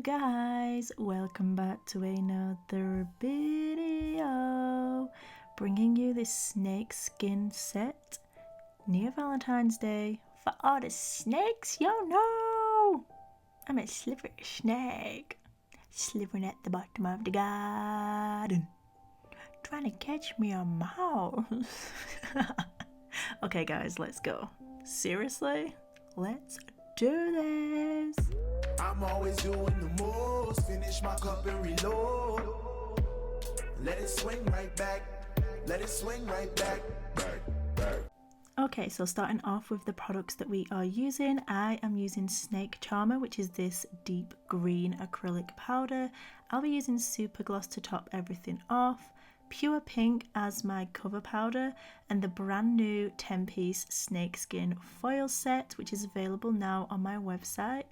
guys, welcome back to another video, bringing you this snake skin set near Valentine's Day for all the snakes you know. I'm a slippery snake, slithering at the bottom of the garden, trying to catch me a mouse. Okay guys, let's go. Seriously, let's do this. I'm always doing the most. Finish my cup and reload. Let it swing right back. Let it swing right back. Back. Okay, so starting off with the products that we are using, I am using Snake Charmer, which is this deep green acrylic powder. I'll be using Super Gloss to top everything off, Pure Pink as my cover powder, and the brand new 10-piece snakeskin foil set, which is available now on my website.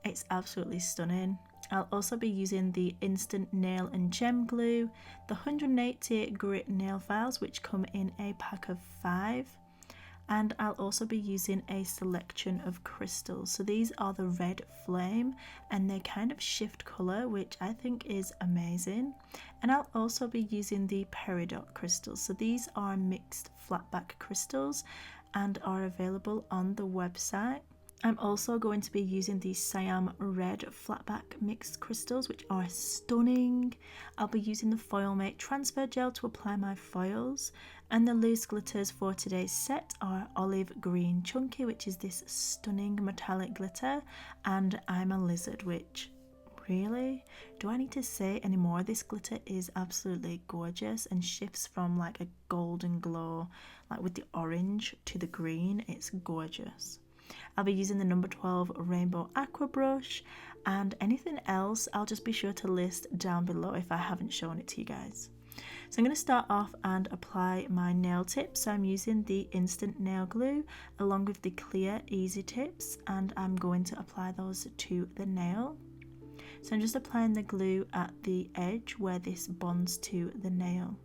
It's absolutely stunning. I'll also be using the instant nail and gem glue, the 180 grit nail files, which come in a pack of 5, and I'll also be using a selection of crystals. So these are the red flame and they kind of shift color, which I think is amazing. And I'll also be using the peridot crystals. So these are mixed flatback crystals and are available on the website. I'm also going to be using the Siam Red Flatback Mixed Crystals, which are stunning. I'll be using the Foil Mate Transfer Gel to apply my foils. And the loose glitters for today's set are Olive Green Chunky, which is this stunning metallic glitter, and I'm a Lizard, which, really? Do I need to say any more? This glitter is absolutely gorgeous and shifts from like a golden glow, like with the orange to the green. It's gorgeous. I'll be using the number 12 Rainbow Aqua Brush, and anything else I'll just be sure to list down below if I haven't shown it to you guys. So I'm going to start off and apply my nail tips. So I'm using the instant nail glue along with the clear easy tips, and I'm going to apply those to the nail. So I'm just applying the glue at the edge where this bonds to the nail.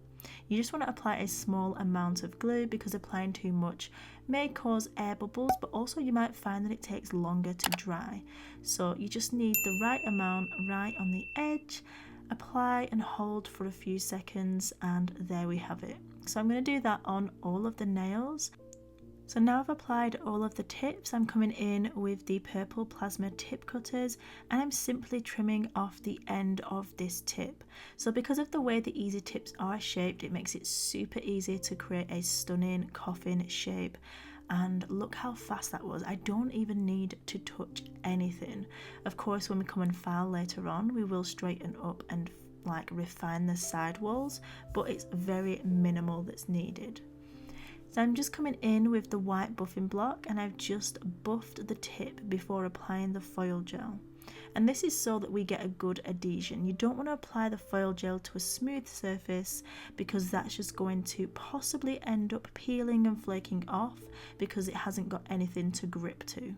You just want to apply a small amount of glue because applying too much may cause air bubbles, but also you might find that it takes longer to dry. So you just need the right amount right on the edge. Apply and hold for a few seconds, and there we have it. So I'm going to do that on all of the nails. So now I've applied all of the tips, I'm coming in with the purple plasma tip cutters and I'm simply trimming off the end of this tip. So because of the way the easy tips are shaped, it makes it super easy to create a stunning coffin shape. And look how fast that was. I don't even need to touch anything. Of course, when we come and file later on, we will straighten up and like refine the side walls, but it's very minimal that's needed. So I'm just coming in with the white buffing block and I've just buffed the tip before applying the foil gel. And this is so that we get a good adhesion. You don't want to apply the foil gel to a smooth surface because that's just going to possibly end up peeling and flaking off because it hasn't got anything to grip to.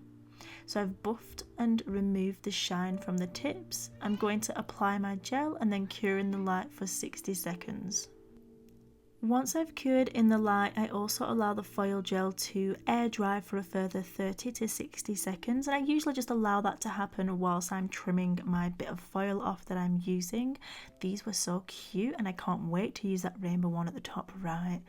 So I've buffed and removed the shine from the tips. I'm going to apply my gel and then cure in the light for 60 seconds. Once I've cured in the light, I also allow the foil gel to air dry for a further 30 to 60 seconds, and I usually just allow that to happen whilst I'm trimming my bit of foil off that I'm using. These were so cute and I can't wait to use that rainbow one at the top right.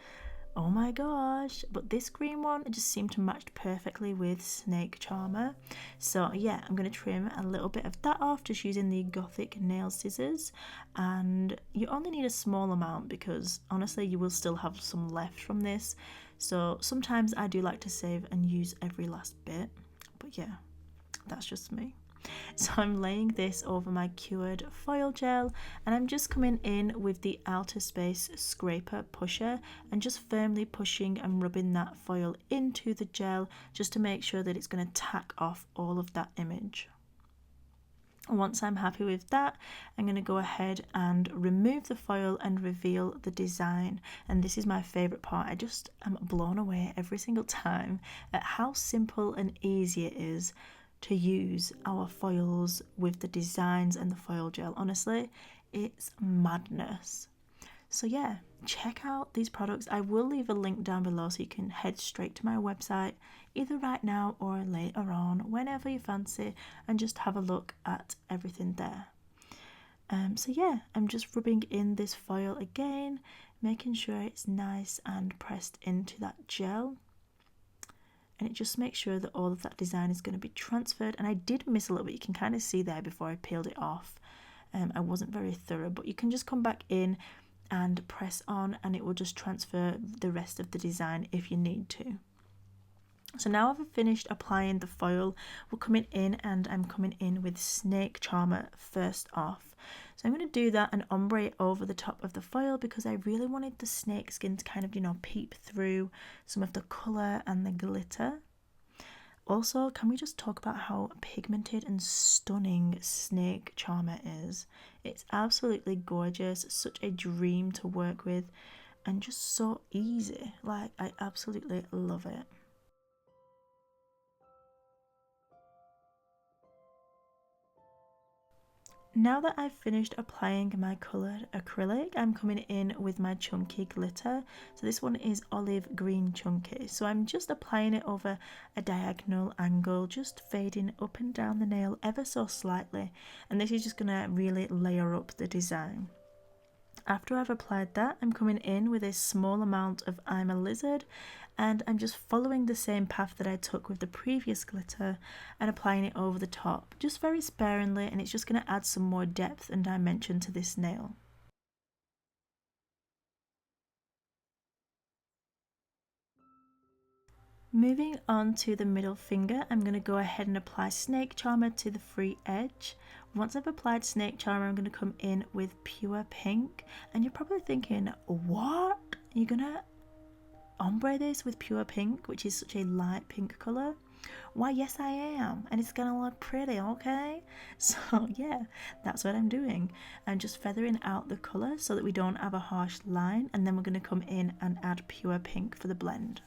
Oh my gosh, but this green one just seemed to match perfectly with Snake Charmer. So yeah, I'm going to trim a little bit of that off just using the Gothic nail scissors, and you only need a small amount because honestly you will still have some left from this. So sometimes I do like to save and use every last bit, but yeah, that's just me. So I'm laying this over my cured foil gel and I'm just coming in with the outer space scraper pusher and just firmly pushing and rubbing that foil into the gel just to make sure that it's going to tack off all of that image. Once I'm happy with that, I'm going to go ahead and remove the foil and reveal the design. And this is my favourite part. I just am blown away every single time at how simple and easy it is to use our foils with the designs and the foil gel. Honestly, it's madness. So yeah, check out these products. I will leave a link down below so you can head straight to my website either right now or later on, whenever you fancy, and just have a look at everything there. So yeah, I'm just rubbing in this foil again, making sure it's nice and pressed into that gel. And it just makes sure that all of that design is going to be transferred. And I did miss a little bit, you can kind of see there before I peeled it off. I wasn't very thorough, but you can just come back in and press on and it will just transfer the rest of the design if you need to. So now I've finished applying the foil, we're coming in and I'm coming in with Snake Charmer first off. So I'm going to do that and ombre over the top of the foil because I really wanted the snake skin to kind of, you know, peep through some of the colour and the glitter. Also, can we just talk about how pigmented and stunning Snake Charmer is? It's absolutely gorgeous, such a dream to work with, and just so easy. Like, I absolutely love it. Now that I've finished applying my coloured acrylic, I'm coming in with my chunky glitter. So this one is olive green chunky. So I'm just applying it over a diagonal angle, just fading up and down the nail ever so slightly. And this is just going to really layer up the design. After I've applied that, I'm coming in with a small amount of I'm a Lizard, and I'm just following the same path that I took with the previous glitter and applying it over the top, just very sparingly, and it's just going to add some more depth and dimension to this nail. Moving on to the middle finger, I'm going to go ahead and apply Snake Charmer to the free edge. Once I've applied Snake Charmer, I'm going to come in with Pure Pink. And you're probably thinking, what? You're going to ombre this with Pure Pink, which is such a light pink colour? Why, yes I am, and it's going to look pretty, okay? So yeah, that's what I'm doing. I'm just feathering out the colour so that we don't have a harsh line, and then we're going to come in and add Pure Pink for the blend.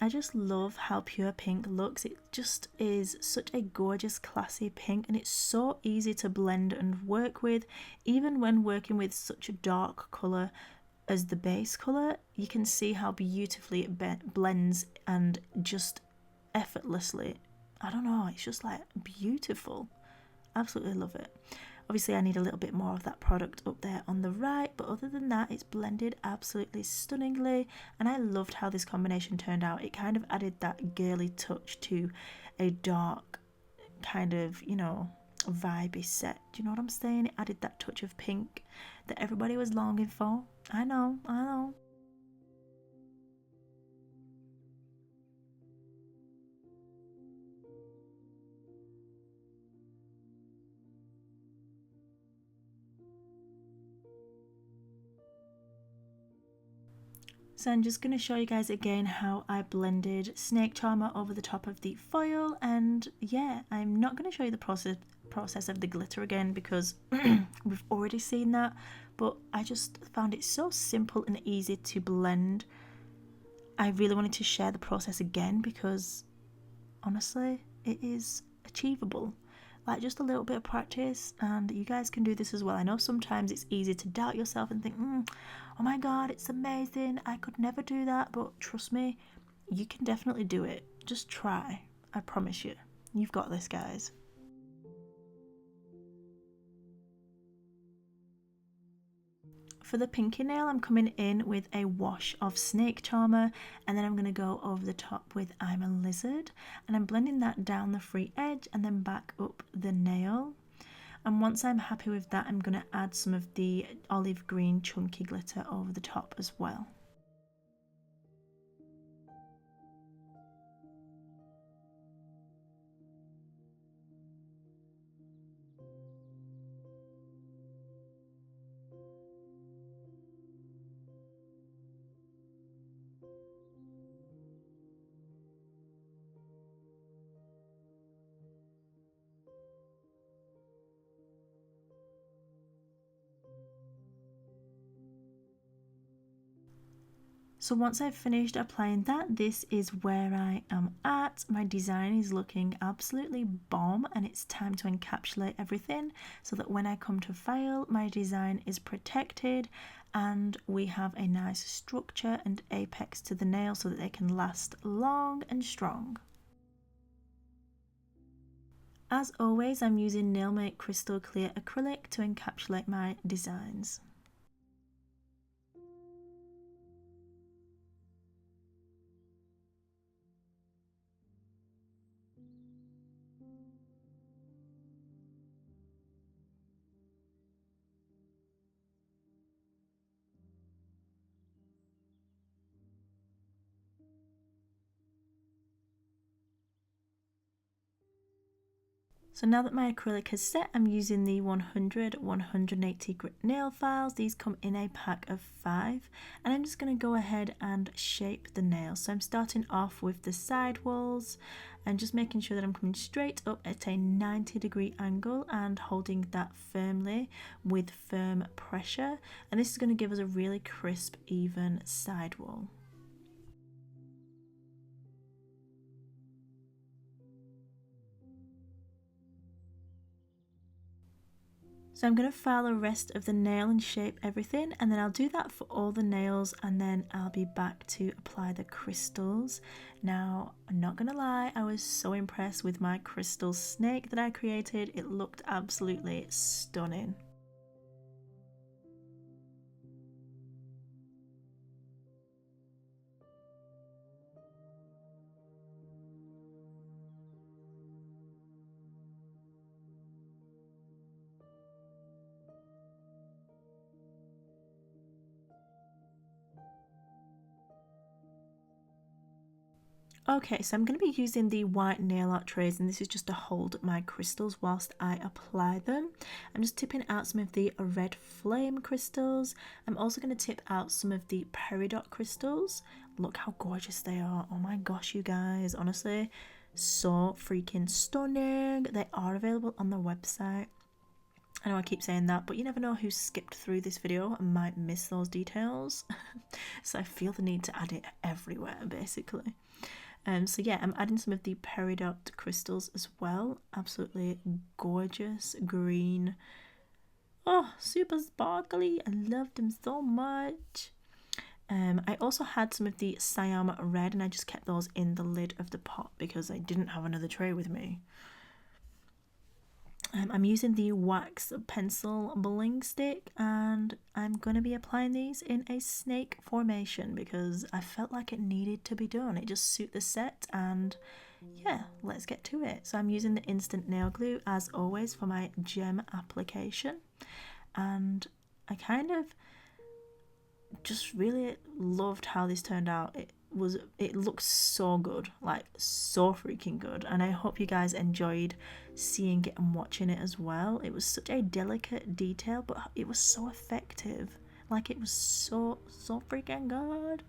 I just love how Pure Pink looks. It just is such a gorgeous, classy pink, and it's so easy to blend and work with. Even when working with such a dark colour as the base colour, you can see how beautifully it blends and just effortlessly. I don't know, it's just like beautiful. Absolutely love it. Obviously I need a little bit more of that product up there on the right, but other than that it's blended absolutely stunningly, and I loved how this combination turned out. It kind of added that girly touch to a dark kind of, you know, vibey set. Do you know what I'm saying? It added that touch of pink that everybody was longing for. I know, I know. So I'm just going to show you guys again how I blended Snake Charmer over the top of the foil, and yeah, I'm not going to show you the process of the glitter again because we've already seen that, but I just found it so simple and easy to blend. I really wanted to share the process again because honestly it is achievable. Like, just a little bit of practice and you guys can do this as well. I know sometimes it's easy to doubt yourself and think, oh my god, it's amazing, I could never do that, but trust me, you can definitely do it. Just try. I promise you. You've got this, guys. For the pinky nail, I'm coming in with a wash of Snake Charmer, and then I'm going to go over the top with I'm a Lizard, and I'm blending that down the free edge and then back up the nail. And once I'm happy with that, I'm going to add some of the olive green chunky glitter over the top as well. So once I've finished applying that, this is where I am at. My design is looking absolutely bomb, and it's time to encapsulate everything so that when I come to file, my design is protected and we have a nice structure and apex to the nail so that they can last long and strong. As always, I'm using Nailmate Crystal Clear Acrylic to encapsulate my designs. So now that my acrylic has set, I'm using the 180 grit nail files. These come in a pack of 5, and I'm just going to go ahead and shape the nails. So I'm starting off with the side walls and just making sure that I'm coming straight up at a 90-degree angle and holding that firmly with firm pressure. And this is going to give us a really crisp, even side wall. So I'm going to file the rest of the nail and shape everything, and then I'll do that for all the nails, and then I'll be back to apply the crystals. Now, I'm not going to lie, I was so impressed with my crystal snake that I created. It looked absolutely stunning. Okay, so I'm going to be using the white nail art trays, and this is just to hold my crystals whilst I apply them. I'm just tipping out some of the red flame crystals. I'm also going to tip out some of the peridot crystals. Look how gorgeous they are. Oh my gosh, you guys, honestly, so freaking stunning. They are available on the website. I know I keep saying that, but you never know who skipped through this video and might miss those details. So I feel the need to add it everywhere, basically. So yeah, I'm adding some of the peridot crystals as well. Absolutely gorgeous green. Oh, super sparkly. I loved them so much. I also had some of the cyan red, and I just kept those in the lid of the pot because I didn't have another tray with me. I'm using the wax pencil bling stick, and I'm going to be applying these in a snake formation because I felt like it needed to be done. It just suited the set, and yeah, let's get to it. So I'm using the instant nail glue as always for my gem application, and I kind of just really loved how this turned out. It looks so good, like so freaking good, and I hope you guys enjoyed seeing it and watching it as well. It was such a delicate detail, but it was so effective. Like, it was so freaking good.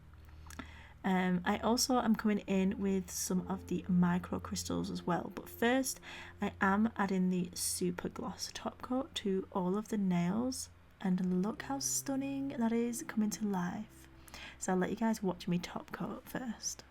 I also am coming in with some of the micro crystals as well, but first I am adding the super gloss top coat to all of the nails, and look how stunning that is coming to life. So I'll let you guys watch me top coat first.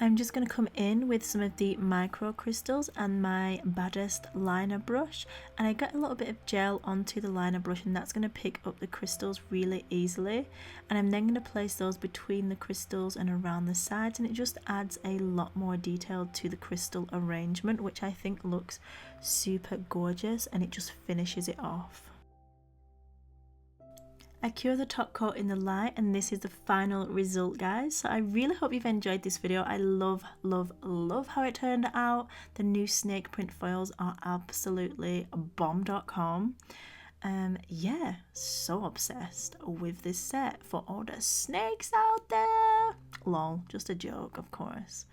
I'm just going to come in with some of the micro crystals and my baddest liner brush, and I got a little bit of gel onto the liner brush, and that's going to pick up the crystals really easily, and I'm then going to place those between the crystals and around the sides, and it just adds a lot more detail to the crystal arrangement, which I think looks super gorgeous, and it just finishes it off. I cure the top coat in the light, and this is the final result, guys. So I really hope you've enjoyed this video. I love how it turned out. The new snake print foils are absolutely bomb.com. Yeah, so obsessed with this set for all the snakes out there. Lol, just a joke, of course.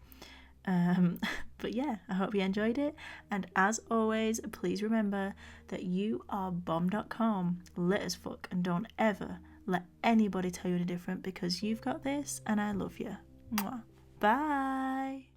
But yeah, I hope you enjoyed it. And as always, please remember that you are bomb.com, lit as fuck, and don't ever let anybody tell you any different, because you've got this and I love you. Mwah. Bye.